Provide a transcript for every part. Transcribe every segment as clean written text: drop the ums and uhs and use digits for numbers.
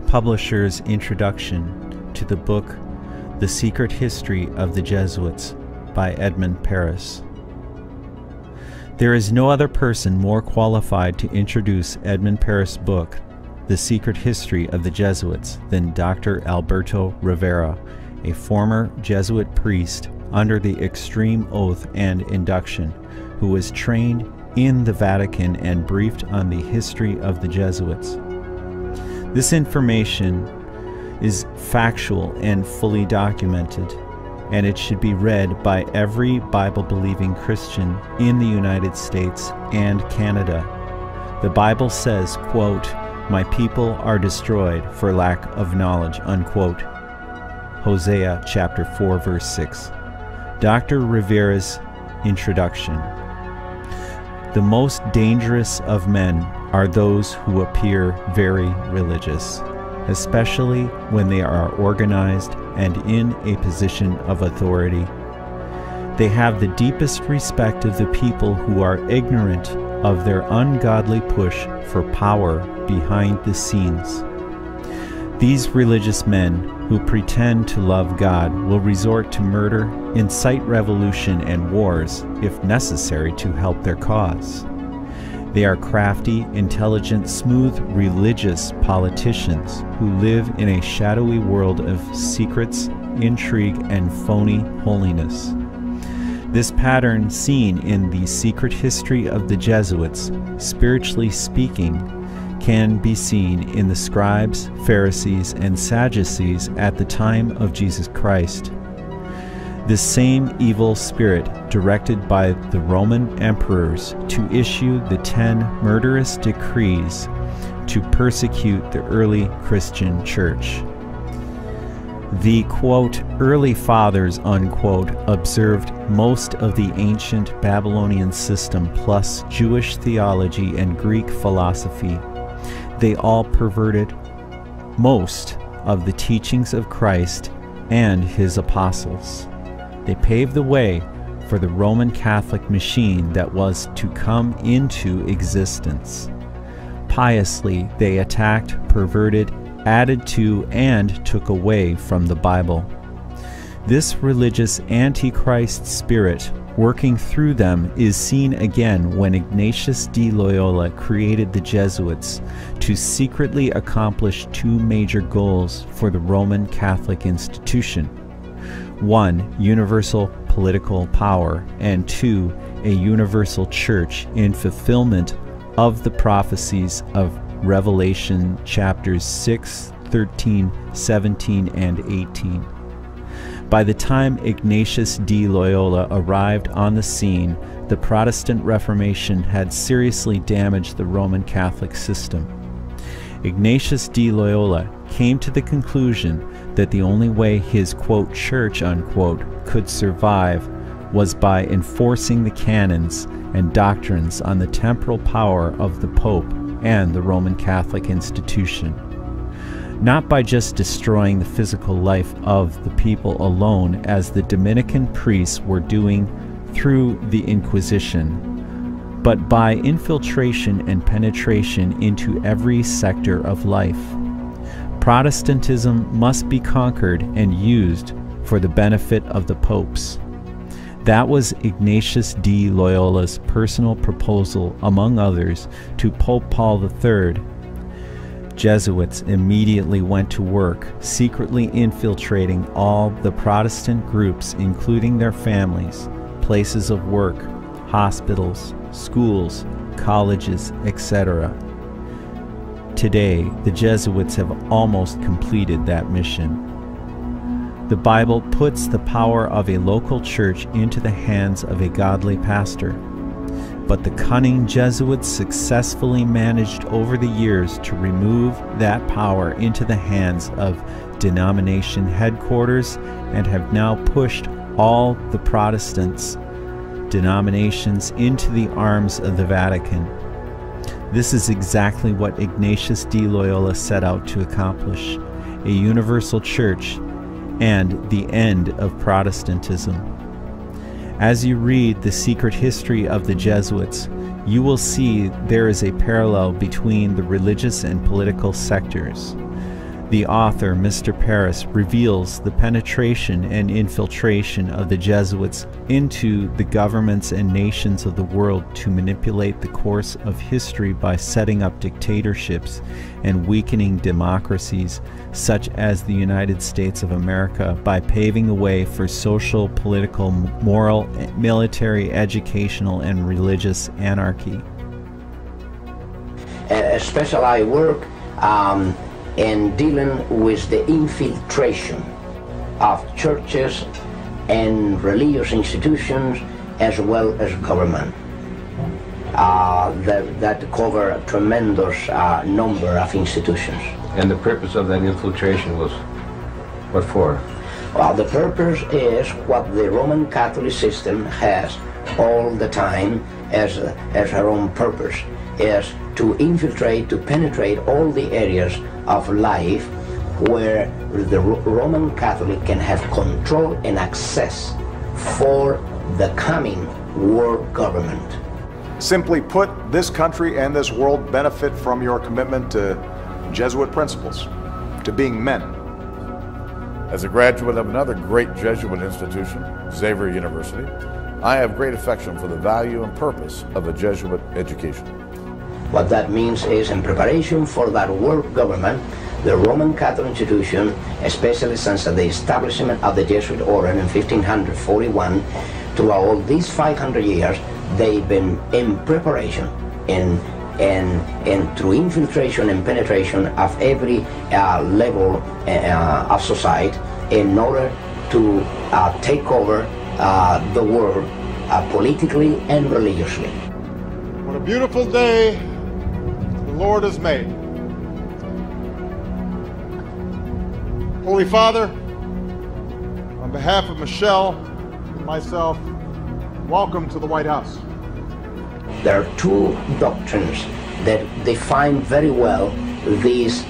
Publisher's Introduction to the book The Secret History of the Jesuits by Edmund Paris. There is no other person more qualified to introduce Edmund Paris' book, The Secret History of the Jesuits, than Dr. Alberto Rivera, a former Jesuit priest under the extreme oath and induction, who was trained in the Vatican and briefed on the history of the Jesuits. This information is factual and fully documented, and it should be read by every Bible-believing Christian in the United States and Canada. The Bible says, quote, "My people are destroyed for lack of knowledge," unquote. Hosea chapter 4, verse 6. Dr. Rivera's introduction. The most dangerous of men are those who appear very religious, especially when they are organized and in a position of authority. They have the deepest respect of the people who are ignorant of their ungodly push for power behind the scenes. These religious men who pretend to love God will resort to murder, incite revolution and wars if necessary to help their cause. They are crafty, intelligent, smooth, religious politicians who live in a shadowy world of secrets, intrigue, and phony holiness. This pattern, seen in the secret history of the Jesuits, spiritually speaking, can be seen in the scribes, Pharisees, and Sadducees at the time of Jesus Christ. This same evil spirit directed by the Roman emperors to issue the 10 murderous decrees to persecute the early Christian church. The, quote, early fathers, unquote, observed most of the ancient Babylonian system plus Jewish theology and Greek philosophy. They all perverted most of the teachings of Christ and his apostles. They paved the way for the Roman Catholic machine that was to come into existence. Piously, they attacked, perverted, added to, and took away from the Bible. This religious Antichrist spirit working through them is seen again when Ignatius de Loyola created the Jesuits to secretly accomplish two major goals for the Roman Catholic institution. 1, universal political power, and 2, a universal church in fulfillment of the prophecies of Revelation chapters 6, 13, 17, and 18. By the time Ignatius de Loyola arrived on the scene, the Protestant Reformation had seriously damaged the Roman Catholic system. Ignatius de Loyola came to the conclusion that the only way his, quote, church, unquote, could survive was by enforcing the canons and doctrines on the temporal power of the Pope and the Roman Catholic institution. Not by just destroying the physical life of the people alone, as the Dominican priests were doing through the Inquisition, but by infiltration and penetration into every sector of life. Protestantism must be conquered and used for the benefit of the popes. That was Ignatius de Loyola's personal proposal, among others, to Pope Paul III. Jesuits immediately went to work, secretly infiltrating all the Protestant groups, including their families, places of work, hospitals, schools, colleges, etc. Today, the Jesuits have almost completed that mission. The Bible puts the power of a local church into the hands of a godly pastor. But the cunning Jesuits successfully managed over the years to remove that power into the hands of denomination headquarters and have now pushed all the Protestants denominations into the arms of the Vatican. This is exactly what Ignatius de Loyola set out to accomplish: a universal church and the end of Protestantism. As you read The Secret History of the Jesuits, you will see there is a parallel between the religious and political sectors. The author, Mr. Paris, reveals the penetration and infiltration of the Jesuits into the governments and nations of the world to manipulate the course of history by setting up dictatorships and weakening democracies such as the United States of America by paving the way for social, political, moral, military, educational, and religious anarchy. Especially I work in dealing with the infiltration of churches and religious institutions as well as government that cover a tremendous number of institutions. And the purpose of that infiltration was what for? Well, the purpose is what the Roman Catholic system has all the time as her own purpose, is to infiltrate, to penetrate all the areas of life where the Roman Catholic can have control and access for the coming world government. Simply put, this country and this world benefit from your commitment to Jesuit principles, to being men. As a graduate of another great Jesuit institution, Xavier University, I have great affection for the value and purpose of a Jesuit education. What that means is, in preparation for that world government, the Roman Catholic institution, especially since the establishment of the Jesuit order in 1541, throughout all these 500 years, they've been in preparation and through infiltration and penetration of every level of society in order to take over the world politically and religiously. What a beautiful day the Lord has made. Holy Father, on behalf of Michelle and myself, welcome to the White House. There are two doctrines that define very well these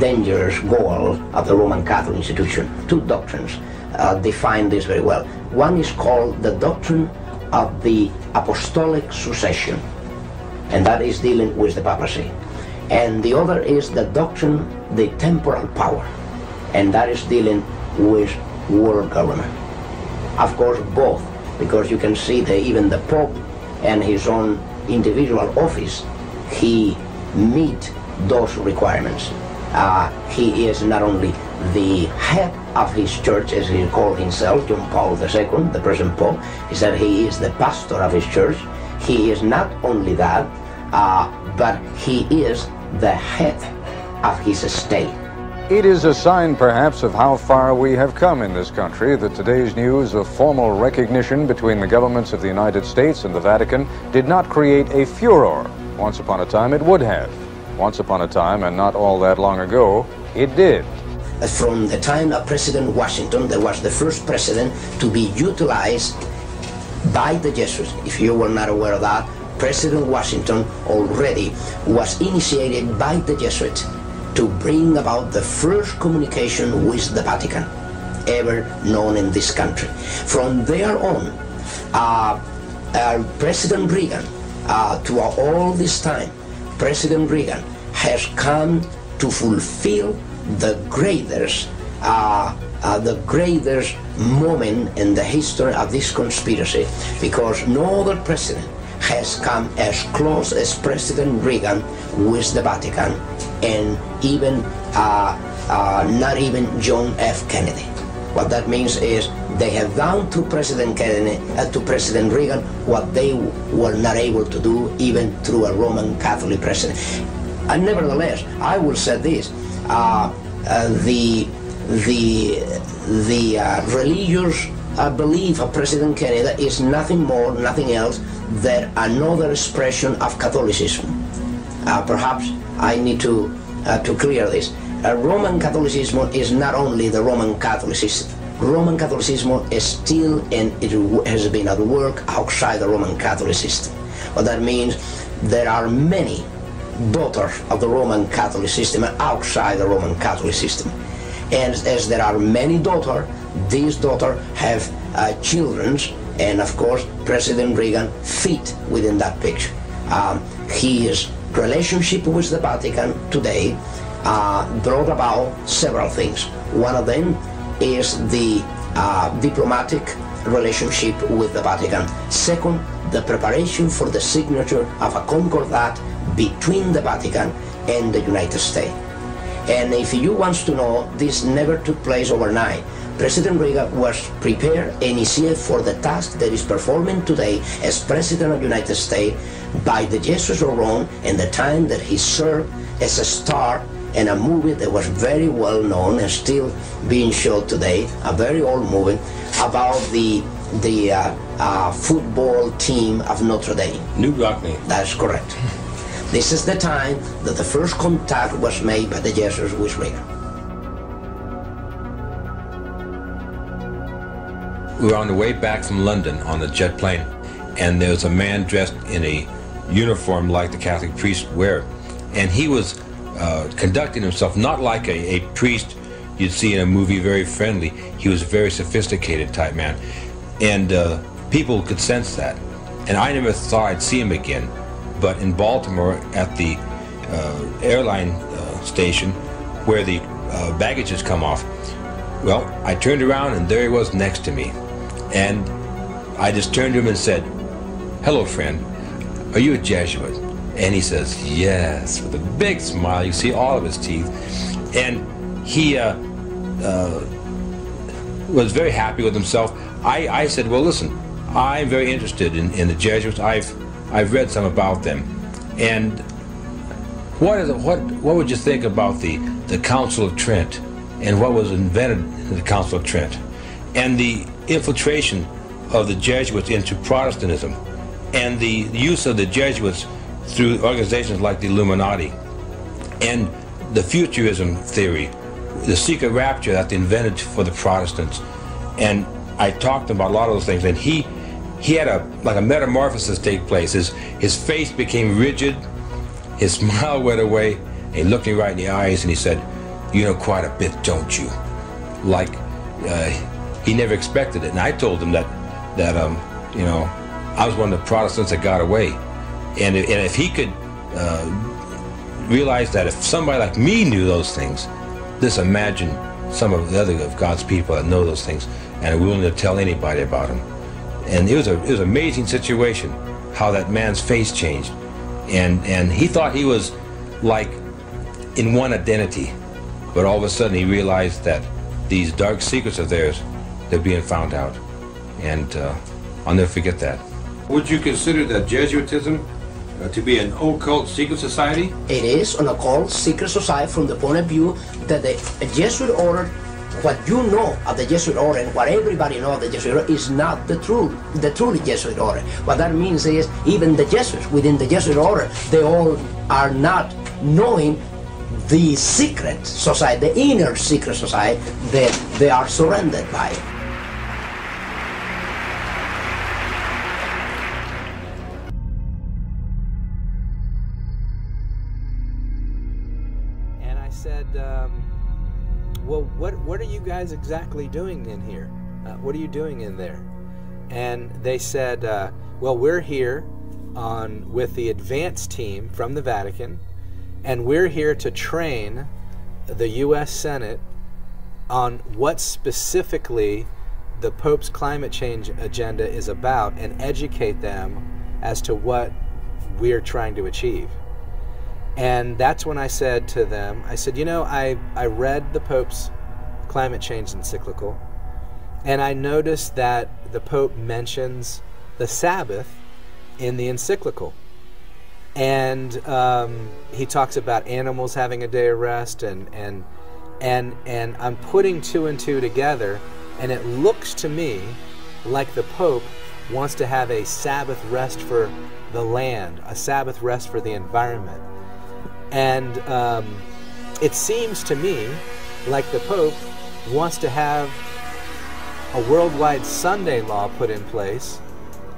dangerous goals of the Roman Catholic institution. Two doctrines define this very well. One is called the doctrine of the apostolic succession, and that is dealing with the papacy. And the other is the doctrine, the temporal power, and that is dealing with world government. Of course, both, because you can see that even the Pope and his own individual office, he meet those requirements. He is not only the head of his church, as he called himself, John Paul II, the present Pope. He said he is the pastor of his church. He is not only that, but he is the head of his state. It is a sign, perhaps, of how far we have come in this country that today's news of formal recognition between the governments of the United States and the Vatican did not create a furor. Once upon a time, it would have. Once upon a time, and not all that long ago, it did. From the time of President Washington, there was the first president to be utilized by the Jesuits. If you were not aware of that, President Washington already was initiated by the Jesuits to bring about the first communication with the Vatican ever known in this country. From there on, President Reagan, throughout all this time, President Reagan has come to fulfill the greatest moment in the history of this conspiracy, because no other president has come as close as President Reagan with the Vatican, and even not even John F. Kennedy. What that means is they have done to President Kennedy, to President Reagan, what they were not able to do even through a Roman Catholic president. And nevertheless, I will say this: the religious belief of President Kennedy is nothing more, nothing else than another expression of Catholicism. Perhaps I need to clear this. Roman Catholicism is not only the Roman Catholicism. Roman Catholicism is still, and it has been at work outside the Roman Catholic system. What that means, there are many daughters of the Roman Catholic system outside the Roman Catholic system. And as there are many daughters, these daughters have children, and of course President Reagan fit within that picture. His relationship with the Vatican today brought about several things. One of them is the diplomatic relationship with the Vatican. Second, the preparation for the signature of a concordat between the Vatican and the United States. And if you want to know, this never took place overnight. President Reagan was prepared and initiated for the task that is performing today as President of the United States by the Jesuits of Rome, and the time that he served as a star in a movie that was very well known and still being shown today, a very old movie about the football team of Notre Dame. New Rockney. That's correct. This is the time that the first contact was made by the Jesuits with Reagan. We were on the way back from London on a jet plane, and there was a man dressed in a uniform like the Catholic priests wear, and he was conducting himself not like a priest you'd see in a movie, very friendly. He was a very sophisticated type man, and people could sense that. And I never thought I'd see him again, but in Baltimore at the airline station where the baggages come off, well, I turned around and there he was next to me. And I just turned to him and said, "Hello, friend, are you a Jesuit?" And he says, "Yes," with a big smile. You see all of his teeth. And he was very happy with himself. I said, "Well, listen, I'm very interested in the Jesuits. I've read some about them. And what would you think about the Council of Trent and what was invented in the Council of Trent and the infiltration of the Jesuits into Protestantism and the use of the Jesuits through organizations like the Illuminati and the futurism theory, the secret rapture that they invented for the Protestants?" And I talked about a lot of those things, and he had like a metamorphosis take place. His face became rigid, his smile went away, and he looked me right in the eyes and he said, "You know quite a bit, don't you?" Like he never expected it. And I told him that you know, I was one of the Protestants that got away, and if he could realize that if somebody like me knew those things, just imagine some of the other of God's people that know those things and are willing to tell anybody about them. And it was an amazing situation how that man's face changed, and he thought he was like in one identity, but all of a sudden he realized that these dark secrets of theirs, they're being found out, and I'll never forget that. Would you consider that Jesuitism to be an occult secret society? It is an occult secret society from the point of view that the Jesuit order, what you know of the Jesuit order and what everybody knows of the Jesuit order is not the truly Jesuit order. What that means is even the Jesuits within the Jesuit order, they all are not knowing the secret society, the inner secret society that they are surrounded by. And I said, well, what are you guys exactly doing in here? What are you doing in there? And they said, well, we're here with the advance team from the Vatican, and we're here to train the U.S. Senate on what specifically the Pope's climate change agenda is about and educate them as to what we're trying to achieve. And that's when I said to them, I said, you know, I read the Pope's climate change encyclical, and I noticed that the Pope mentions the Sabbath in the encyclical. And he talks about animals having a day of rest, and I'm putting two and two together, and it looks to me like the Pope wants to have a Sabbath rest for the land, a Sabbath rest for the environment. And it seems to me like the Pope wants to have a worldwide Sunday law put in place,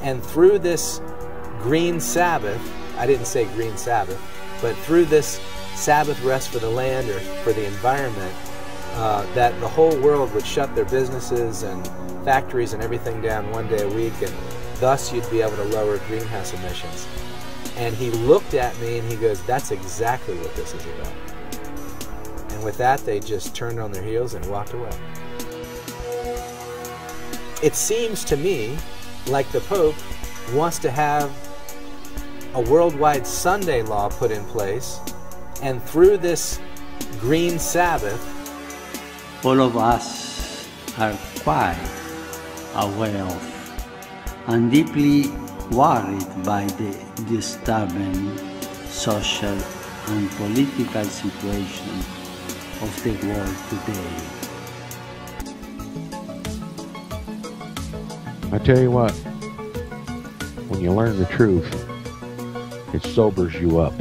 and through this green Sabbath, I didn't say green Sabbath, but through this Sabbath rest for the land or for the environment, that the whole world would shut their businesses and factories and everything down one day a week, and thus you'd be able to lower greenhouse emissions. And he looked at me and he goes, that's exactly what this is about. And with that, they just turned on their heels and walked away. It seems to me like the Pope wants to have a worldwide Sunday law put in place, and through this Green Sabbath, all of us are quite aware of and deeply worried by the disturbing social and political situation of the world today. I tell you what, when you learn the truth, it sobers you up.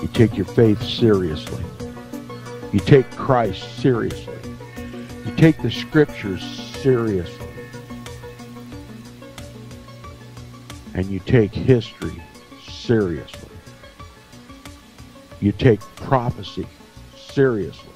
You take your faith seriously. You take Christ seriously. You take the scriptures seriously. And you take history seriously. You take prophecy seriously.